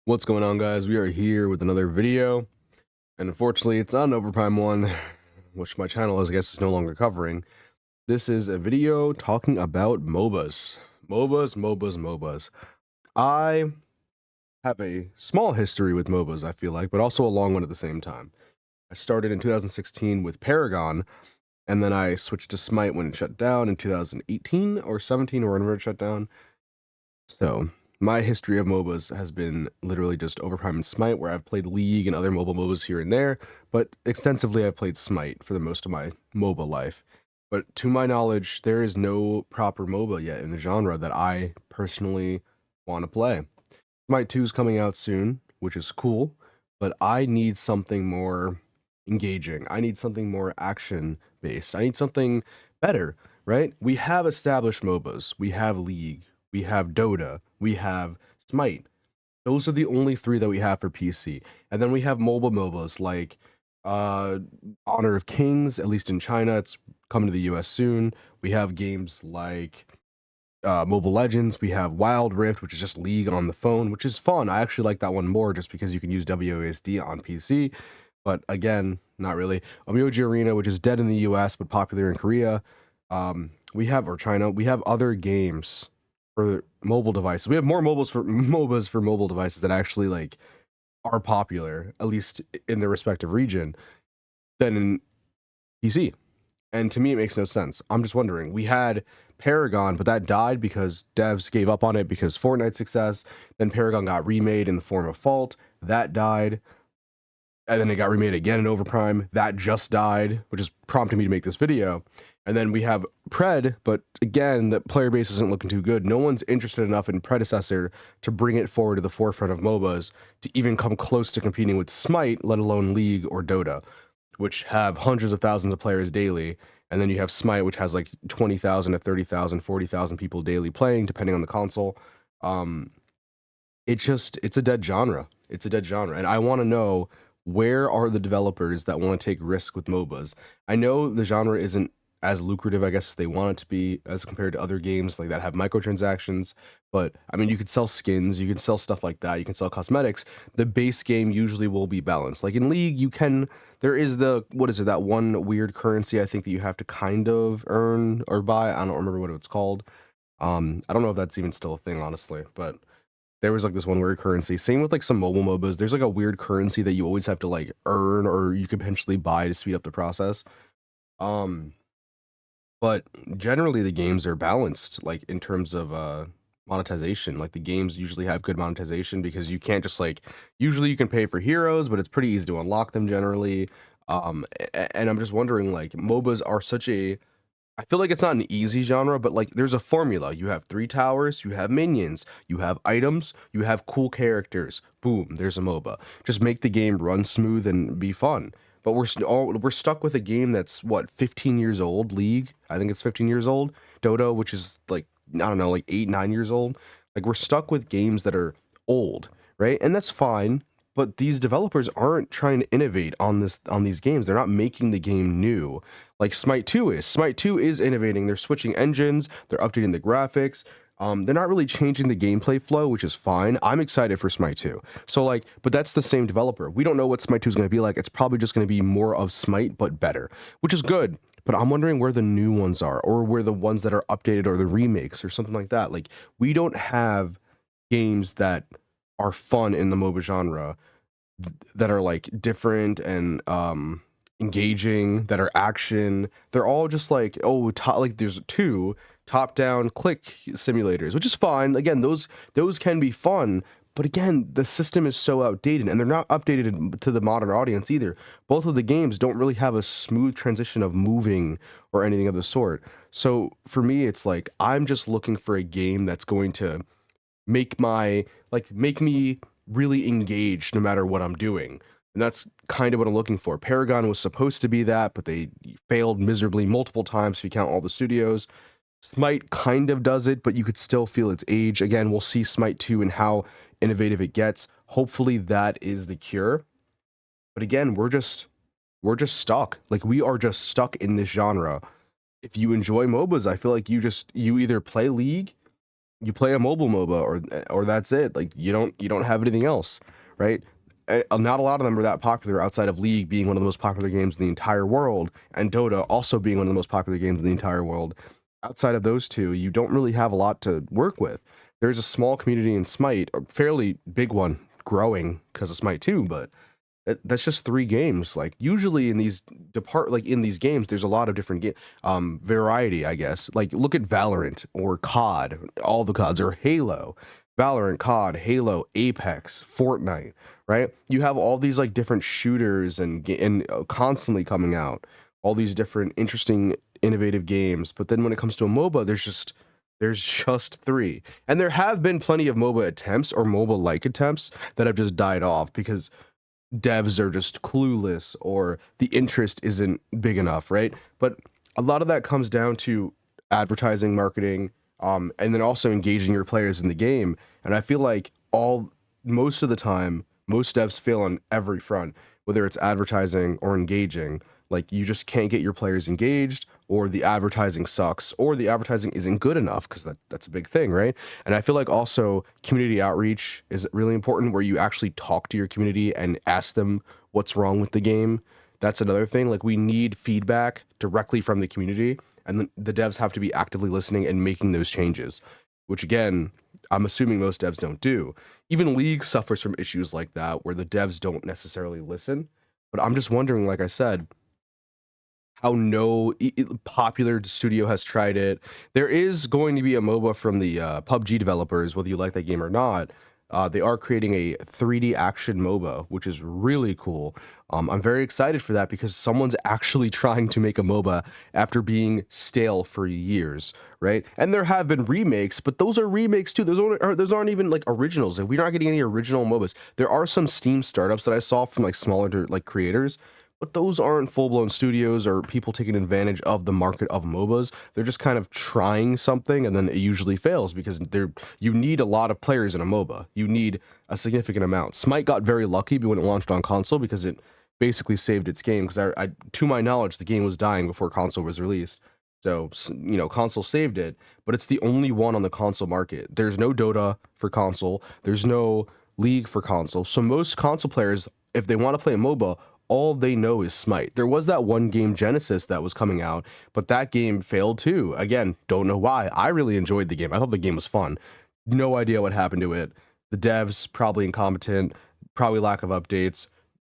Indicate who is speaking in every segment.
Speaker 1: What's going on, guys? We are here with another video, and unfortunately it's not an overprime one, which my channel I guess is no longer covering. This is a video talking about MOBAs. MOBAs. I have a small history with MOBAs, I feel like, but also a long one at the same time. I started in 2016 with Paragon, and then I switched to Smite when it shut down in 2018 or 17 or whenever it shut down. So my history of MOBAs has been literally just Overprime and Smite, where I've played League and other mobile MOBAs here and there, but extensively I've played Smite for the most of my MOBA life. But to my knowledge, there is no proper MOBA yet in the genre that I personally want to play. Smite 2 is coming out soon, which is cool, but I need something more engaging. I need something more action based. I need something better, right? We have established MOBAs. We have League. We have Dota. We have Smite. Those are the only three that we have for PC. And then we have mobile MOBAs like Honor of Kings, at least in China. It's coming to the US soon. We have games like Mobile Legends. We have Wild Rift, which is just League on the phone, which is fun. I actually like that one more just because you can use WASD on PC. But again, not really. Emoji Arena, which is dead in the US but popular in Korea. We have, or China, we have other games for mobile devices. We have more MOBAs for mobile devices that actually like are popular, at least in their respective region, than in PC. And to me, it makes no sense. I'm just wondering. We had Paragon, but that died because devs gave up on it because Fortnite success. Then Paragon got remade in the form of Fault. That died. And then it got remade again in Overprime. That just died, which is prompting me to make this video. And then we have Pred, but again, the player base isn't looking too good. No one's interested enough in Predecessor to bring it forward to the forefront of MOBAs to even come close to competing with Smite, let alone League or Dota, which have hundreds of thousands of players daily. And then you have Smite, which has like 20,000 to 30,000, 40,000 people daily playing, depending on the console. It's a dead genre. It's a dead genre. And I want to know, where are the developers that want to take risks with MOBAs? I know the genre isn't as lucrative, I guess, as they want it to be as compared to other games like that have microtransactions. But I mean, you could sell skins, you can sell stuff like that, you can sell cosmetics. The base game usually will be balanced. Like in League, there is that one weird currency I think that you have to kind of earn or buy. I don't remember what it's called. I don't know if that's even still a thing, honestly, but there was like this one weird currency. Same with like some mobile MOBAs. There's like a weird currency that you always have to like earn or you could potentially buy to speed up the process. Um, but generally the games are balanced, like in terms of monetization. Like the games usually have good monetization because you can't just like, usually you can pay for heroes, but it's pretty easy to unlock them generally. And I'm just wondering, like, MOBAs are such a, I feel like it's not an easy genre, but like there's a formula. You have 3 towers, you have minions, you have items, you have cool characters. Boom, there's a MOBA. Just make the game run smooth and be fun. But we're stuck with a game that's what, 15 years old. League, I think it's 15 years old. Dota, which is like, I don't know, like 8, 9 years old. Like we're stuck with games that are old, right? And that's fine. But these developers aren't trying to innovate on these games. They're not making the game new like Smite 2 is. Smite 2 is innovating. They're switching engines, they're updating the graphics. They're not really changing the gameplay flow, which is fine. I'm excited for Smite 2. So like, but that's the same developer. We don't know what Smite 2 is going to be like. It's probably just going to be more of Smite, but better, which is good. But I'm wondering where the new ones are, or where the ones that are updated, or the remakes, or something like that. Like, we don't have games that are fun in the MOBA genre that are like different and engaging, that are action. They're all just like, like there's 2 top-down click simulators, which is fine. Again, those can be fun, but again, the system is so outdated, and they're not updated to the modern audience either. Both of the games don't really have a smooth transition of moving or anything of the sort. So for me, it's like, I'm just looking for a game that's going to make me really engaged no matter what I'm doing. And that's kind of what I'm looking for. Paragon was supposed to be that, but they failed miserably multiple times if you count all the studios. Smite kind of does it, but you could still feel its age. Again, we'll see Smite 2 and how innovative it gets. Hopefully that is the cure. But again, we're just stuck. Like, we are just stuck in this genre. If you enjoy MOBAs, I feel like you either play League you play a mobile MOBA, or that's it. Like you don't have anything else, right? Not a lot of them are that popular outside of League being one of the most popular games in the entire world, and Dota also being one of the most popular games in the entire world. Outside of those two, you don't really have a lot to work with. There's a small community in Smite, a fairly big one, growing because of Smite too, but that's just 3 games. Like usually in these in these games, there's a lot of different variety, I guess. Like look at Valorant or COD, all the CODs, or Halo, Valorant, COD, Halo, Apex, Fortnite, right? You have all these like different shooters and constantly coming out, all these different interesting, innovative games. But then when it comes to a MOBA, there's just 3, and there have been plenty of MOBA attempts or MOBA like attempts that have just died off because devs are just clueless or the interest isn't big enough, right? But a lot of that comes down to advertising, marketing, and then also engaging your players in the game. And I feel like most of the time, most devs fail on every front, whether it's advertising or engaging. Like you just can't get your players engaged, or the advertising sucks, or the advertising isn't good enough, because that's a big thing, right? And I feel like also community outreach is really important, where you actually talk to your community and ask them what's wrong with the game. That's another thing. Like we need feedback directly from the community, and the devs have to be actively listening and making those changes, which again, I'm assuming most devs don't do. Even League suffers from issues like that, where the devs don't necessarily listen. But I'm just wondering, like I said, how no popular studio has tried it. There is going to be a MOBA from the PUBG developers, whether you like that game or not. They are creating a 3D action MOBA, which is really cool. I'm very excited for that because someone's actually trying to make a MOBA after being stale for years, right? And there have been remakes, but those are remakes too. Those aren't even like originals. Like, we're not getting any original MOBAs. There are some Steam startups that I saw from like smaller like creators, but those aren't full-blown studios or people taking advantage of the market of MOBAs. They're just kind of trying something, and then it usually fails because you need a lot of players in a MOBA. You need a significant amount. Smite got very lucky when it launched on console because it basically saved its game. Because to my knowledge, the game was dying before console was released. So, console saved it, but it's the only one on the console market. There's no Dota for console. There's no League for console. So most console players, if they want to play a MOBA, all they know is Smite. There was that one game, Genesis, that was coming out, but that game failed too. Again, don't know why. I really enjoyed the game. I thought the game was fun. No idea what happened to it. The devs probably incompetent, probably lack of updates,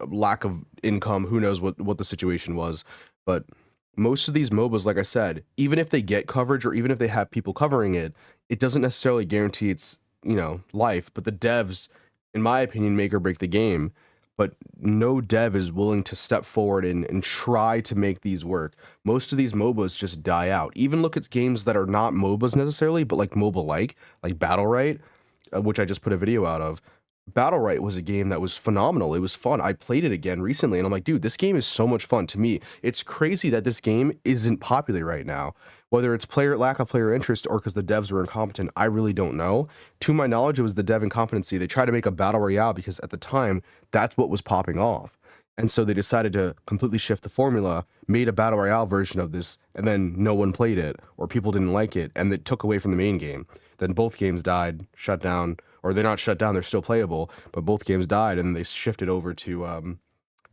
Speaker 1: lack of income. Who knows what the situation was? But most of these MOBAs, like I said, even if they get coverage or even if they have people covering it, it doesn't necessarily guarantee its life. But the devs, in my opinion, make or break the game. But no dev is willing to step forward and try to make these work. Most of these MOBAs just die out. Even look at games that are not MOBAs necessarily, but like MOBA like Battle Right, which I just put a video out of. Battle Right was a game that was phenomenal. It was fun. I played it again recently, and I'm like, dude, this game is so much fun. To me, it's crazy that this game isn't popular right now. Whether it's lack of player interest or because the devs were incompetent, I really don't know. To my knowledge, it was the dev incompetency. They tried to make a battle royale because at the time, that's what was popping off. And so they decided to completely shift the formula, made a battle royale version of this, and then no one played it, or people didn't like it, and it took away from the main game. Then both games died, shut down, or they're not shut down, they're still playable, but both games died, and they shifted over to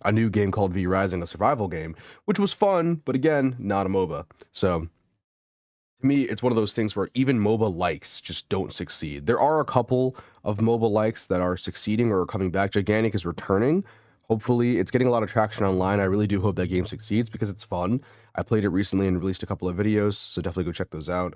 Speaker 1: a new game called V Rising, a survival game, which was fun, but again, not a MOBA. So to me, it's one of those things where even MOBA likes just don't succeed. There are a couple of MOBA likes that are succeeding or are coming back. Gigantic is returning. Hopefully, it's getting a lot of traction online. I really do hope that game succeeds because it's fun. I played it recently and released a couple of videos, so definitely go check those out.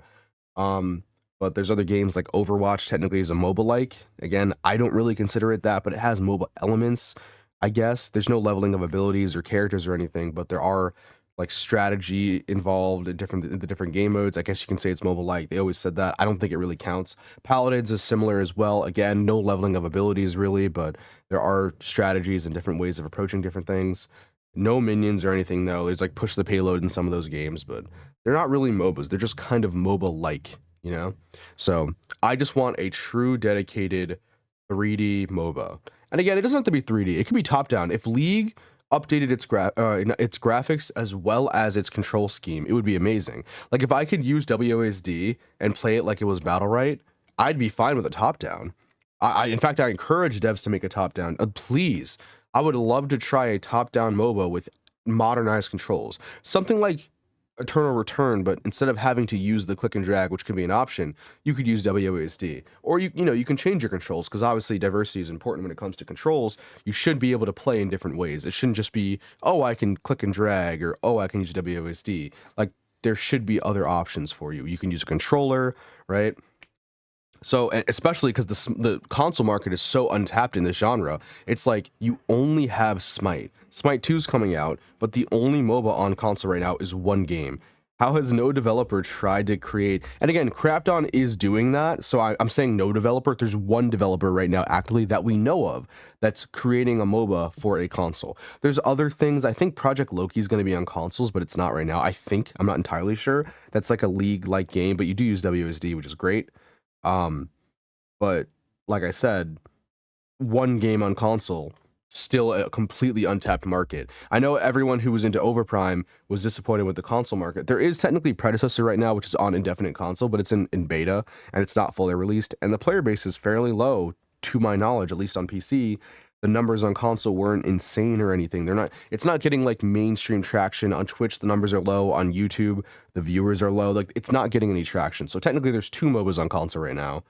Speaker 1: Um, but there's other games like Overwatch, technically is a MOBA like. Again, I don't really consider it that, but it has MOBA elements, I guess. There's no leveling of abilities or characters or anything, but there are like strategy involved in the different game modes. I guess you can say it's MOBA like. They always said that. I don't think it really counts. Paladins is similar as well. Again, no leveling of abilities really, but there are strategies and different ways of approaching different things. No minions or anything though. There's like push the payload in some of those games, but they're not really MOBAs. They're just kind of MOBA like, you know? So I just want a true dedicated 3D MOBA. And again, it doesn't have to be 3D. It can be top down. If League updated its graphics as well as its control scheme, it would be amazing. Like if I could use WASD and play it like it was Battle Right, I'd be fine with a top down. In fact, I encourage devs to make a top down. Please, I would love to try a top down MOBA with modernized controls, something like Eternal Return, but instead of having to use the click and drag, which can be an option, you could use WASD, or you can change your controls, because obviously diversity is important when it comes to controls. You should be able to play in different ways. It shouldn't just be, oh, I can click and drag, or oh, I can use WASD. Like, there should be other options for you. You can use a controller, right? So, especially because the console market is so untapped in this genre, it's like you only have Smite. Smite 2 is coming out, but the only MOBA on console right now is one game. How has no developer tried to create? And again, Krafton is doing that. So I'm saying no developer. There's one developer right now actively that we know of that's creating a MOBA for a console. There's other things. I think Project Loki is going to be on consoles, but it's not right now. I'm not entirely sure. That's like a League-like game, but you do use WSD, which is great. But like I said, one game on console, still a completely untapped market. I know everyone who was into Overprime was disappointed with the console market. There is technically predecessor right now, which is on indefinite console, but it's in beta and it's not fully released. And the player base is fairly low, to my knowledge, at least on PC. The numbers on console weren't insane or anything. It's not getting like mainstream traction on Twitch. The numbers are low on YouTube. The viewers are low. Like, it's not getting any traction. So technically there's 2 MOBAs on console right now,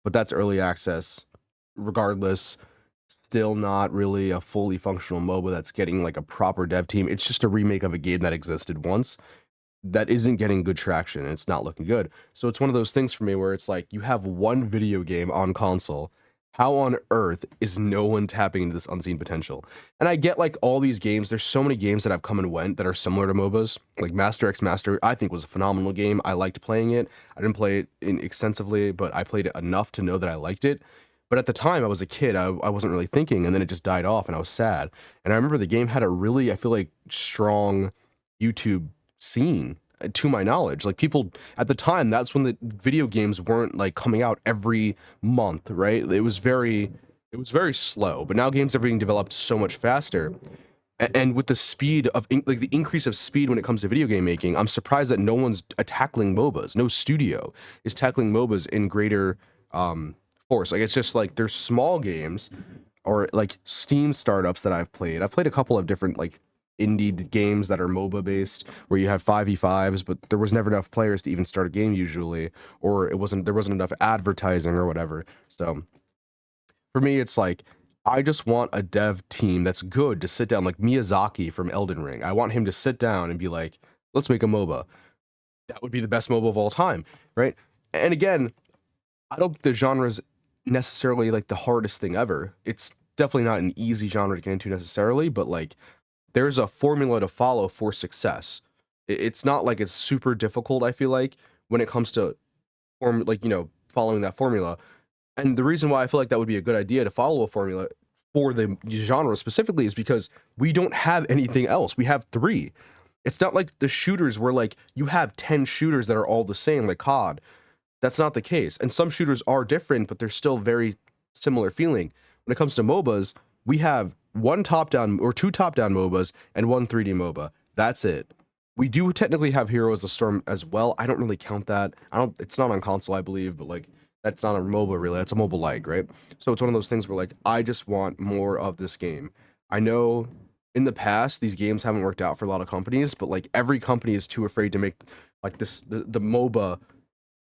Speaker 1: but that's early access. Regardless, still not really a fully functional MOBA that's getting like a proper dev team. It's just a remake of a game that existed once that isn't getting good traction, and it's not looking good. So it's one of those things for me where it's like, you have one video game on console. How on earth is no one tapping into this unseen potential? And I get like all these games. There's so many games that have come and went that are similar to MOBAs. Like Master X Master, I think was a phenomenal game. I liked playing it. I didn't play it extensively, but I played it enough to know that I liked it. But at the time, I was a kid. I wasn't really thinking, and then it just died off, and I was sad. And I remember the game had a really, I feel like, strong YouTube scene, to my knowledge. Like, people at the time, that's when the video games weren't like coming out every month, right? It was very slow. But now games are being developed so much faster. And with the speed of like the increase of speed when it comes to video game making, I'm surprised that no one's tackling MOBAs. No studio is tackling MOBAs in greater force. Like, it's just like there's small games or like Steam startups that I've played. I've played a couple of different like indie games that are MOBA based, where you have 5v5s, but there was never enough players to even start a game usually, or there wasn't enough advertising or whatever. So for me, it's like, I just want a dev team that's good to sit down, like Miyazaki from Elden Ring. I want him to sit down and be like, let's make a MOBA. That would be the best MOBA of all time, right? And again, I don't think the genre's necessarily like the hardest thing ever. It's definitely not an easy genre to get into necessarily, but like, there's a formula to follow for success. It's not like it's super difficult, I feel like, when it comes to following that formula. And the reason why I feel like that would be a good idea to follow a formula for the genre specifically is because we don't have anything else. We have 3. It's not like the shooters where like you have 10 shooters that are all the same, like COD. That's not the case. And some shooters are different, but they're still very similar feeling. When it comes to MOBAs, we have 1 top-down or 2 top-down MOBAs and 1 3D MOBA. That's it. We do technically have Heroes of the Storm as well. I don't really count that. It's not on console, I believe, but like, that's not a MOBA really. That's a MOBA-like, right? So it's one of those things where like, I just want more of this game. I know in the past these games haven't worked out for a lot of companies, but like every company is too afraid to make like the MOBA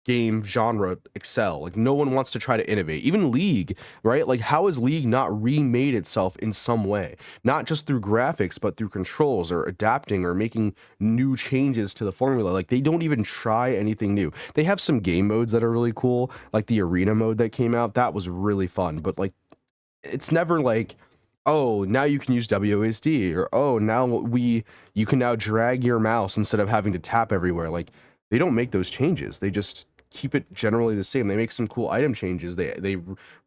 Speaker 1: game genre excel. Like, no one wants to try to innovate. Even League, right? Like, how has League not remade itself in some way? Not just through graphics, but through controls or adapting or making new changes to the formula. Like, they don't even try anything new. They have some game modes that are really cool, like the arena mode that came out. That was really fun, but like, it's never like, oh, now you can use WASD, or oh, you can now drag your mouse instead of having to tap everywhere. Like, they don't make those changes. They just keep it generally the same. They make some cool item changes. They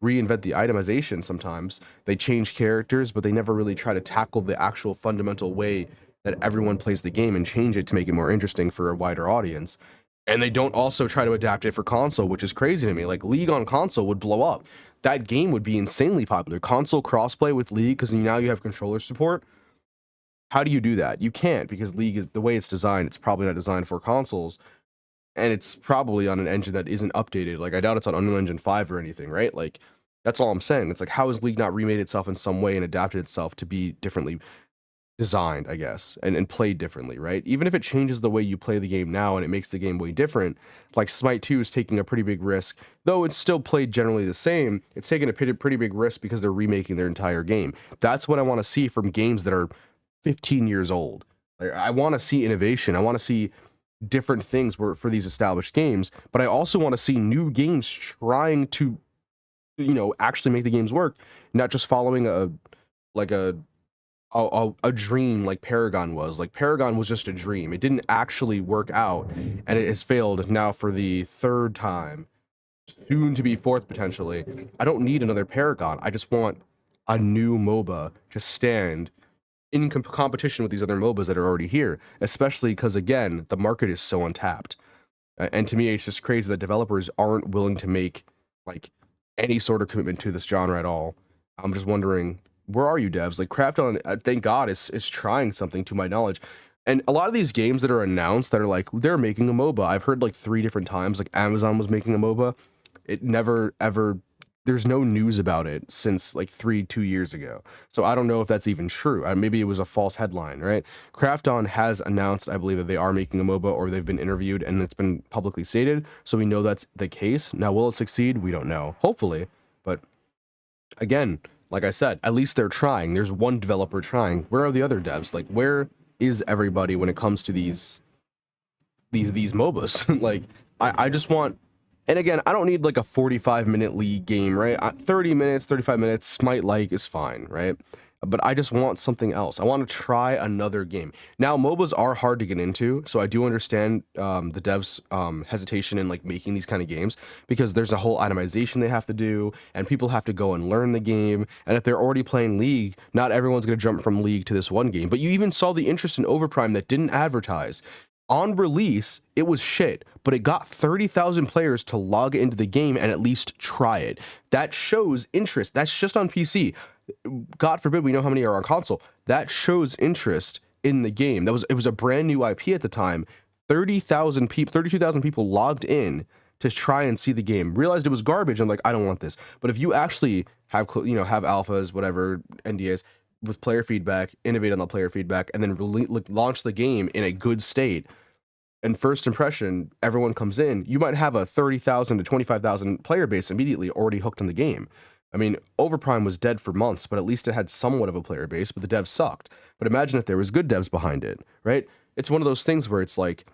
Speaker 1: reinvent the itemization sometimes. They change characters, but they never really try to tackle the actual fundamental way that everyone plays the game and change it to make it more interesting for a wider audience. And they don't also try to adapt it for console, which is crazy to me. Like, League on console would blow up. That game would be insanely popular. Console crossplay with League, because now you have controller support. How do you do that? You can't, because League is the way it's designed. It's probably not designed for consoles. and it's probably on an engine that isn't updated. Like, I doubt it's on Unreal Engine 5 or anything, right? Like, that's all I'm saying. It's like, how has League not remade itself in some way and adapted itself to be differently designed, I guess, and played differently, right? Even if it changes the way you play the game now and it makes the game way different, like Smite 2 is taking a pretty big risk, though it's still played generally the same. It's taking a pretty big risk because they're remaking their entire game. That's what I want to see from games that are 15 years old. Like, I want to see innovation. I want to see different things for these established games, but I also want to see new games trying to, actually make the games work, not just following like a dream like Paragon was. Like, Paragon was just a dream. It didn't actually work out, and it has failed now for the third time, soon to be fourth potentially. I don't need another Paragon. I just want a new MOBA to stand in competition with these other MOBAs that are already here, especially because, again, the market is so untapped. And to me, it's just crazy that developers aren't willing to make like any sort of commitment to this genre at all. I'm just wondering, where are you devs? Like, Craft-On, thank God, is trying something to my knowledge. And a lot of these games that are announced that are like, they're making a MOBA, I've heard like 3 different times, like Amazon was making a MOBA. It never ever, there's no news about it since like 2 years ago. So I don't know if that's even true. Maybe it was a false headline, right? Craft-On has announced, I believe, that they are making a MOBA, or they've been interviewed and it's been publicly stated. So we know that's the case. Now, will it succeed? We don't know. Hopefully. But again, like I said, at least they're trying. There's one developer trying. Where are the other devs? Like, where is everybody when it comes to these MOBAs? Like, I just want, and again, I don't need like a 45-minute League game, right? 30 minutes, 35 minutes, Smite like is fine, right? But I just want something else. I want to try another game. Now, MOBAs are hard to get into, so I do understand the devs' hesitation in like making these kind of games, because there's a whole itemization they have to do, and people have to go and learn the game. And if they're already playing League, not everyone's going to jump from League to this one game. But you even saw the interest in Overprime that didn't advertise. On release, it was shit, but it got 30,000 players to log into the game and at least try it. That shows interest. That's just on PC. God forbid we know how many are on console. That shows interest in the game. It was a brand new IP at the time. 32,000 people logged in to try and see the game. Realized it was garbage. I'm like, I don't want this. But if you actually have alphas, whatever, NDAs with player feedback, innovate on the player feedback, and then launch the game in a good state, and first impression, everyone comes in, you might have a 30,000 to 25,000 player base immediately already hooked in the game. I mean, Overprime was dead for months, but at least it had somewhat of a player base, but the devs sucked. But imagine if there was good devs behind it, right? It's one of those things where it's like,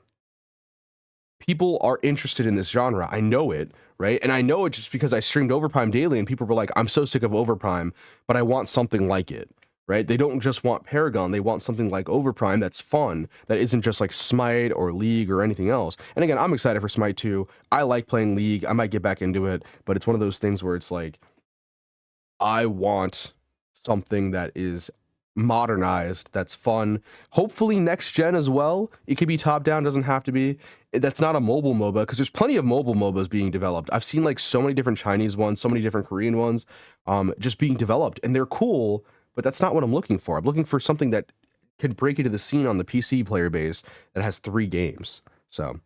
Speaker 1: people are interested in this genre. I know it, right? And I know it just because I streamed Overprime daily, and people were like, I'm so sick of Overprime, but I want something like it, right? They don't just want Paragon. They want something like Overprime that's fun, that isn't just like Smite or League or anything else. And again, I'm excited for Smite 2. I like playing League. I might get back into it, but it's one of those things where it's like, I want something that is modernized, that's fun, hopefully next gen as well. It could be top down, doesn't have to be. That's not a mobile MOBA, because there's plenty of mobile MOBAs being developed. I've seen like so many different Chinese ones, so many different Korean ones, just being developed, and they're cool, but that's not what I'm looking for. I'm looking for something that can break into the scene on the PC player base that has 3 games. So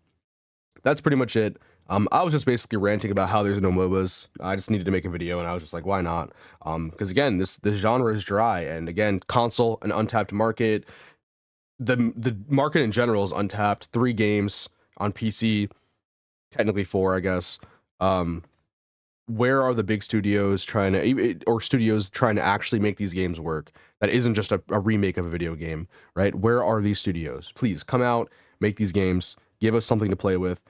Speaker 1: that's pretty much it. I was just basically ranting about how there's no MOBAs. I just needed to make a video, and I was just like, why not? Because again, this genre is dry, and again, console, an untapped market. The market in general is untapped. 3 games on PC, technically 4, I guess. Where are the big studios studios trying to actually make these games work? That isn't just a remake of a video game, right? Where are these studios? Please come out, make these games, give us something to play with.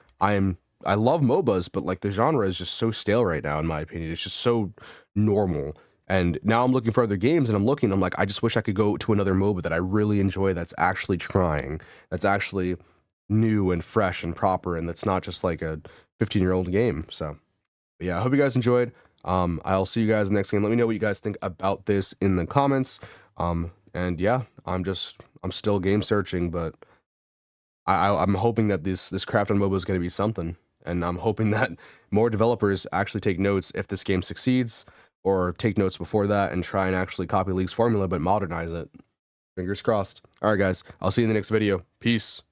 Speaker 1: I love MOBAs, but like the genre is just so stale right now, in my opinion. It's just so normal. And now I'm looking for other games, and I'm like, I just wish I could go to another MOBA that I really enjoy, that's actually trying, that's actually new and fresh and proper, and that's not just like a 15-year-old game. So but yeah, I hope you guys enjoyed. I'll see you guys in the next game. Let me know what you guys think about this in the comments. And yeah, I'm still game searching, but I'm hoping that this Craft-On MOBA is going to be something. And I'm hoping that more developers actually take notes if this game succeeds, or take notes before that and try and actually copy League's formula, but modernize it. Fingers crossed. All right, guys. I'll see you in the next video. Peace.